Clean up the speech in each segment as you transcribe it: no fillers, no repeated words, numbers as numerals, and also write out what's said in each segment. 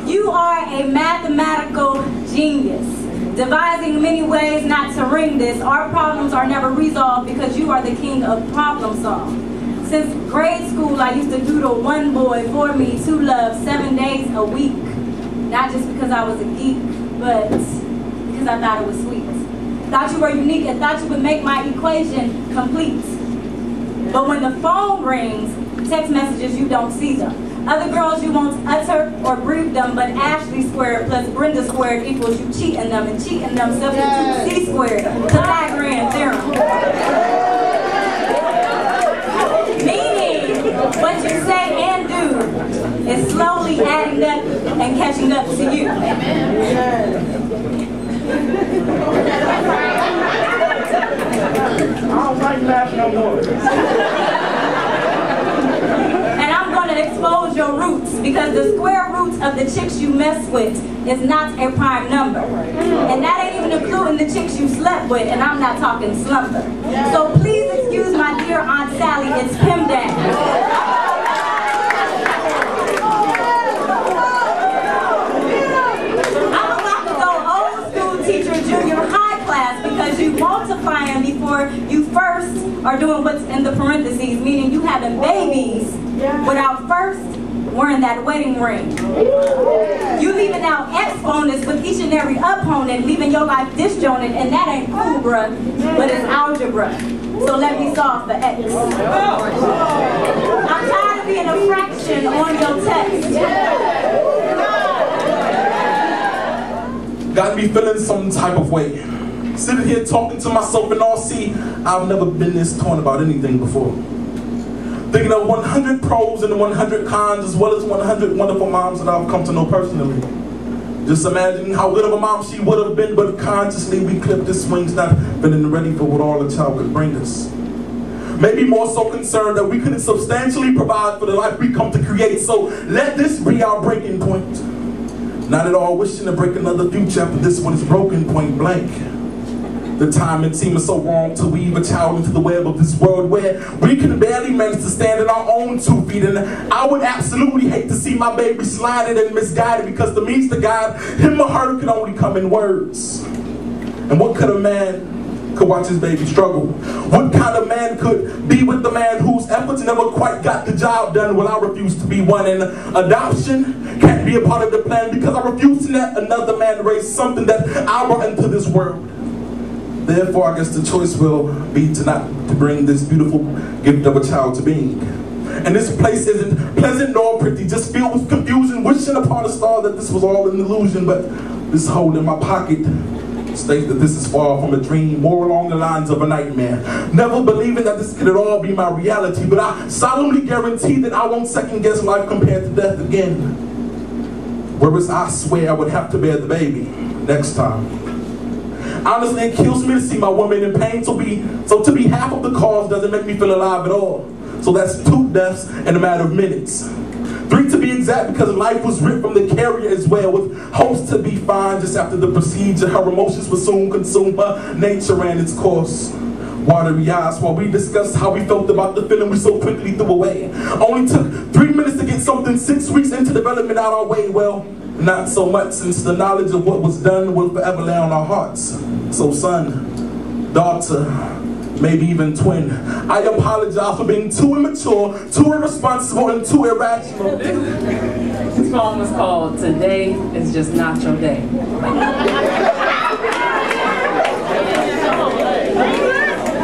You are a mathematical genius, devising many ways not to ring this. Our problems are never resolved because you are the king of problem solve. Since grade school, I used to doodle one boy for me to love 7 days a week. Not just because I was a geek, but because I thought it was sweet. Thought you were unique and thought you would make my equation complete. But when the phone rings, text messages, you don't see them. Other girls, you won't utter or breathe them, but Ashley squared plus Brenda squared equals you cheating them, and cheating them substitute C squared, Pythagorean theorem. Meaning, what you say and do is slowly adding up and catching up to you. I don't like laughing no more. And I'm going to expose your roots, because the square roots of the chicks you mess with is not a prime number. And that ain't even including the chicks you slept with, and I'm not talking slumber. So please excuse my dear Aunt Sally, it's Pim Dad. I'm about to go old school teacher junior high class, because you multiplying before you first are doing what's in the parentheses, meaning you having babies without first wearing that wedding ring. You leaving out exponents with each and every opponent, leaving your life disjointed, and that ain't cool, bruh, but it's algebra. So let me solve for X. I'm tired of being a fraction on your text. Got me feeling some type of way. Sitting here talking to myself and all, see, I've never been this torn about anything before. Thinking of 100 pros and 100 cons, as well as 100 wonderful moms that I've come to know personally. Just imagining how good of a mom she would have been, but consciously we clipped the swings, not feeling ready for what all a child could bring us. Maybe more so concerned that we couldn't substantially provide for the life we come to create, so let this be our breaking point. Not at all wishing to break another future after this one is broken, point blank. The timing seems so wrong to weave a child into the web of this world where we can barely manage to stand on our own 2 feet. And I would absolutely hate to see my baby sliding and misguided, because the means to guide him or her can only come in words. And what kind of man could watch his baby struggle? What kind of man could be with the man whose efforts never quite got the job done? Well, I refuse to be one, and adoption can't be a part of the plan, because I refuse to let another man raise something that I brought into this world. Therefore, I guess the choice will be to bring this beautiful gift of a child to being. And this place isn't pleasant nor pretty, just filled with confusion, wishing upon a star that this was all an illusion. But this hole in my pocket states that this is far from a dream, more along the lines of a nightmare. Never believing that this could at all be my reality, but I solemnly guarantee that I won't second guess life compared to death again. Whereas I swear I would have to bear the baby next time. Honestly, it kills me to see my woman in pain, so to be half of the cause doesn't make me feel alive at all. So that's 2 deaths in a matter of minutes. 3 to be exact, because life was ripped from the carrier as well, with hopes to be fine just after the procedure. Her emotions would soon consume her, nature ran its course. Watery eyes while we discussed how we felt about the feeling we so quickly threw away. Only took 3 minutes to get something 6 weeks into development out our way. Well, not so much, since the knowledge of what was done will forever lay on our hearts. So son, daughter, maybe even twin, I apologize for being too immature, too irresponsible, and too irrational. This poem is called Today Is Just Not Your Day.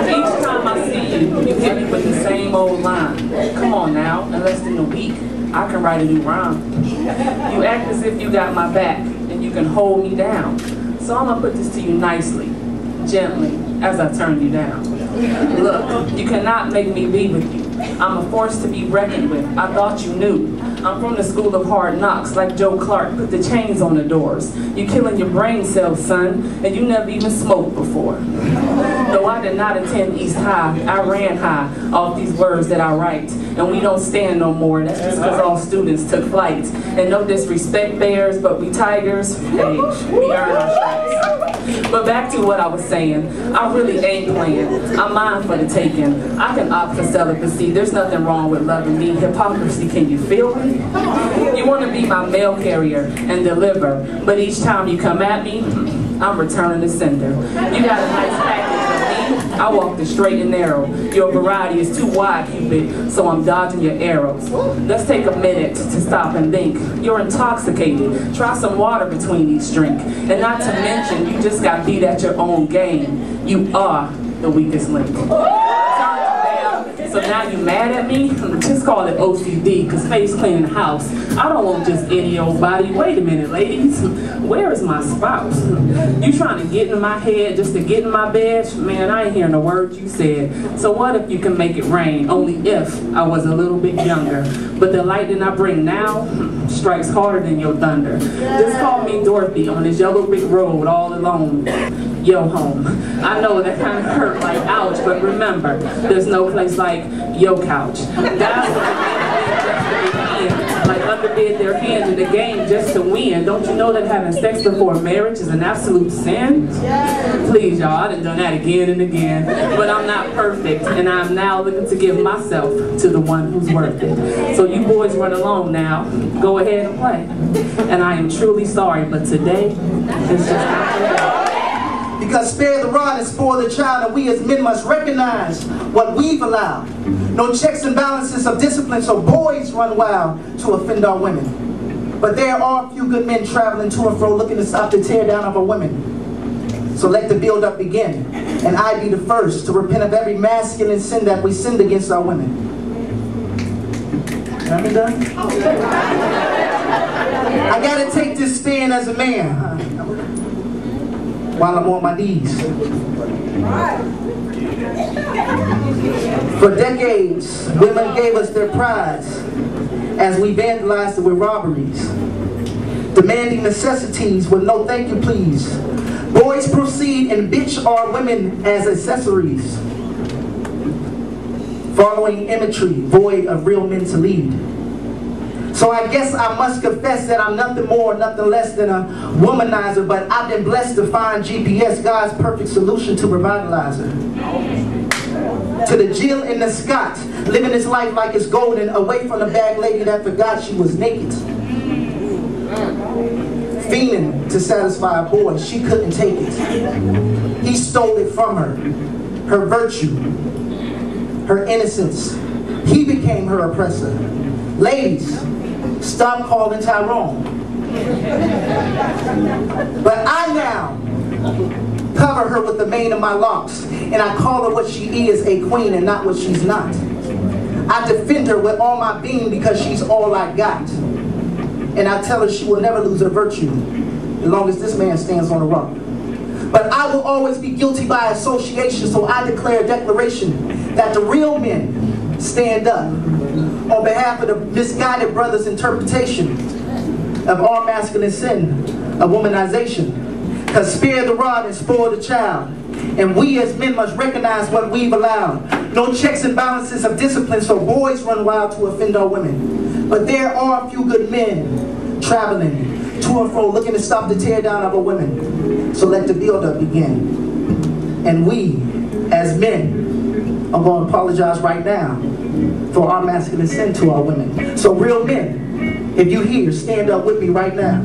Each time I see you, you hit me with the same old line. Come on now, in less than a week, I can write a new rhyme. You act as if you got my back, and you can hold me down. So I'm gonna put this to you nicely, gently, as I turn you down. Look, you cannot make me be with you. I'm a force to be reckoned with. I thought you knew. I'm from the school of hard knocks, like Joe Clark, put the chains on the doors. You killing your brain cells, son, and you never even smoked before. Though I did not attend East High, I ran high off these words that I write. And we don't stand no more, that's just because all students took flight. And no disrespect bears, but we tigers, hey, we earn our stripes. But back to what I was saying, I really ain't playing. I'm mine for the taking. I can opt for celibacy. There's nothing wrong with loving me. Hypocrisy, can you feel me? You want to be my mail carrier and deliver, but each time you come at me, I'm returning the sender. You got a nice package of me. I walk the straight and narrow. Your variety is too wide, Cupid, so I'm dodging your arrows. Let's take a minute to stop and think. You're intoxicated. Try some water between each drink. And not to mention, you just got beat at your own game. You are the weakest link. So now you mad at me? Just call it OCD, cause face cleaning the house. I don't want just any old body. Wait a minute, ladies. Where is my spouse? You trying to get in my head just to get in my bed? Man, I ain't hearing a word you said. So what if you can make it rain? Only if I was a little bit younger. But the lightning I bring now strikes harder than your thunder. Just call me Dorothy on this yellow brick road all alone. Yo home. I know that kind of hurt like ouch, but remember, there's no place like yo couch. That's like underbid their hands in the game just to win. Don't you know that having sex before marriage is an absolute sin? Please, y'all, I done done that again and again. But I'm not perfect, and I'm now looking to give myself to the one who's worth it. So you boys run along now. Go ahead and play. And I am truly sorry, but today is just not today. Because spare the rod and spoil the child, and we as men must recognize what we've allowed. No checks and balances of discipline, so boys run wild to offend our women. But there are a few good men traveling to and fro looking to stop the tear down of our women. So let the build-up begin, and I be the first to repent of every masculine sin that we sinned against our women. Am I done? I gotta take this stand as a man. While I'm on my knees. For decades, women gave us their prize as we vandalized it with robberies, demanding necessities with no thank you please. Boys proceed and bitch our women as accessories, following imagery void of real men to lead. So I guess I must confess that I'm nothing more, nothing less than a womanizer, but I've been blessed to find GPS, God's perfect solution to revitalize her. To the Jill and the Scott, living his life like it's golden, away from the bag lady that forgot she was naked. Fiending to satisfy a boy, she couldn't take it. He stole it from her, her virtue, her innocence. He became her oppressor. Ladies, stop calling Tyrone. But I now cover her with the mane of my locks, and I call her what she is, a queen, and not what she's not. I defend her with all my being because she's all I got. And I tell her she will never lose her virtue as long as this man stands on the rock. But I will always be guilty by association, so I declare a declaration that the real men stand up on behalf of the misguided brothers' interpretation of our masculine sin of womanization. Because spare the rod and spoil the child. And we as men must recognize what we've allowed. No checks and balances of discipline, so boys run wild to offend our women. But there are a few good men traveling to and fro looking to stop the tear down of our women. So let the build-up begin. And we as men are going to apologize right now for our masculine sin to our women. So real men, if you here, stand up with me right now.